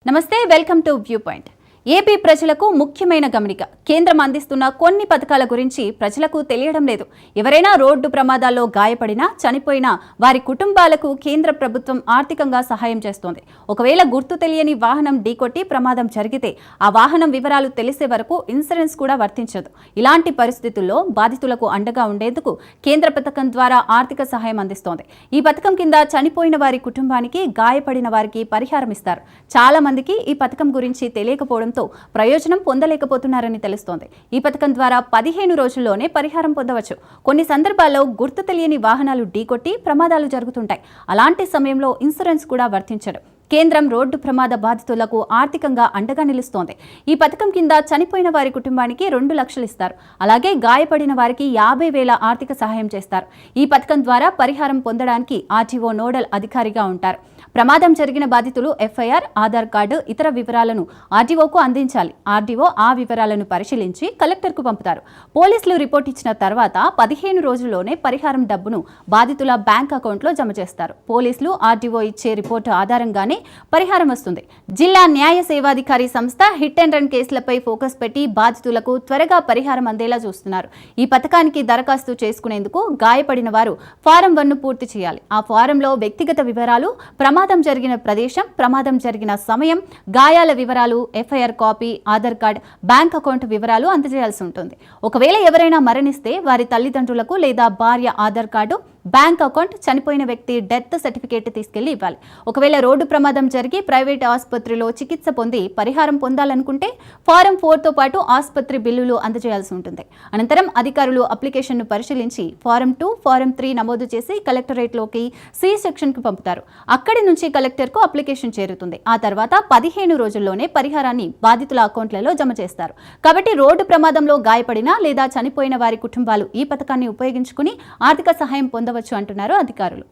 నమస్తే, welcome to view point. AP ప్రజలకు ముఖ్యమైన గమనిక. కేంద్రం అందిస్తున్న కొన్ని పథకాల గురించి ప్రజలకు తెలియడం లేదు. ఎవరైనా రోడ్డు ప్రమాదాల్లో గాయపడినా, చనిపోయినా వారి కుటుంబాలకు కేంద్ర ప్రభుత్వం ఆర్థికంగా సహాయం చేస్తోంది. ఒకవేళ గుర్తు తెలియని వాహనం ఢీకొట్టి ప్రమాదం జరిగితే ఆ వాహనం వివరాలు తెలిసే వరకు ఇన్సూరెన్స్ కూడా వర్తించదు. ఇలాంటి పరిస్థితుల్లో బాధితులకు అండగా ఉండేందుకు కేంద్ర పథకం ద్వారా ఆర్థిక సహాయం అందిస్తోంది. ఈ పథకం కింద చనిపోయిన వారి కుటుంబానికి, గాయపడిన వారికి పరిహారం ఇస్తారు. చాలా మందికి ఈ పథకం గురించి తెలియకపోవడం ప్రయోజనం పొందలేకపోతున్నారని తెలుస్తోంది. ఈ పథకం ద్వారా 15 రోజుల్లోనే పరిహారం పొందవచ్చు. కొన్ని సందర్భాల్లో గుర్తు తెలియని వాహనాలు ఢీకొట్టి ప్రమాదాలు జరుగుతుంటాయి. అలాంటి సమయంలో ఇన్సూరెన్స్ కూడా వర్తించదు. కేంద్రం రోడ్డు ప్రమాద బాధితులకు ఆర్థికంగా అండగా నిలుస్తోంది. ఈ పథకం కింద చనిపోయిన వారి కుటుంబానికి 2 లక్షలు ఇస్తారు. అలాగే గాయపడిన వారికి 50,000 ఆర్థిక సహాయం చేస్తారు. ఈ పథకం ద్వారా పరిహారం పొందడానికి ఆర్టీఓ నోడల్ అధికారిగా ఉంటారు. ప్రమాదం జరిగిన బాధితులు ఎఫ్ఐఆర్, ఆధార్ కార్డు, ఇతర వివరాలను ఆర్టీఓకు అందించాలి. ఆర్టీఓ ఆ వివరాలను పరిశీలించి కలెక్టర్కు పంపుతారు. పోలీసులు రిపోర్ట్ ఇచ్చిన తర్వాత 15 రోజుల్లోనే పరిహారం డబ్బును బాధితుల బ్యాంక్ అకౌంట్లో జమ చేస్తారు. పోలీసులు, ఆర్టీఓ ఇచ్చే రిపోర్టు ఆధారంగానే పరిహారం వస్తుంది. జిల్లా న్యాయ సేవాధికారి సంస్థ హిట్ అండ్ రన్ కేసులపై ఫోకస్ పెట్టి బాధితులకు త్వరగా పరిహారం అందేలా చూస్తున్నారు. ఈ పథకానికి దరఖాస్తు చేసుకునేందుకు గాయపడిన వారు ఫారం 1 పూర్తి చేయాలి. ఆ ఫారంలో వ్యక్తిగత వివరాలు, ప్రమాదం జరిగిన ప్రదేశం, ప్రమాదం జరిగిన సమయం, గాయాల వివరాలు, FIR copy, Aadhaar card, bank account వివరాలు అందజేయాల్సి ఉంటుంది. ఒకవేళ ఎవరైనా మరణిస్తే వారి తల్లిదండ్రులకు లేదా భార్య ఆధార్ కార్డు, బ్యాంక్ అకౌంట్, చనిపోయిన వ్యక్తి డెత్ సర్టిఫికేట్ తీసుకెళ్లి ఇవ్వాలి. ఒకవేళ రోడ్డు ప్రమాదం జరిగి ప్రైవేట్ ఆసుపత్రిలో చికిత్స పొంది పరిహారం పొందాలనుకుంటే ఫారం 4తో పాటు ఆసుపత్రి బిల్లులు అందజేయాల్సి ఉంటుంది. అనంతరం అధికారులు అప్లికేషన్ను పరిశీలించి ఫారం 2, ఫారం 3 నమోదు చేసి కలెక్టరేట్లోకి సి సెక్షన్కు పంపుతారు. అక్కడి నుంచి కలెక్టర్కు అప్లికేషన్ చేరుతుంది. ఆ తర్వాత 15 రోజుల్లోనే పరిహారాన్ని బాధితుల అకౌంట్లలో జమ చేస్తారు. కాబట్టి రోడ్డు ప్రమాదంలో గాయపడిన లేదా చనిపోయిన వారి కుటుంబాలు ఈ పథకాన్ని ఉపయోగించుకుని ఆర్థిక సహాయం పొందవచ్చు అంటున్నారు అధికారులు.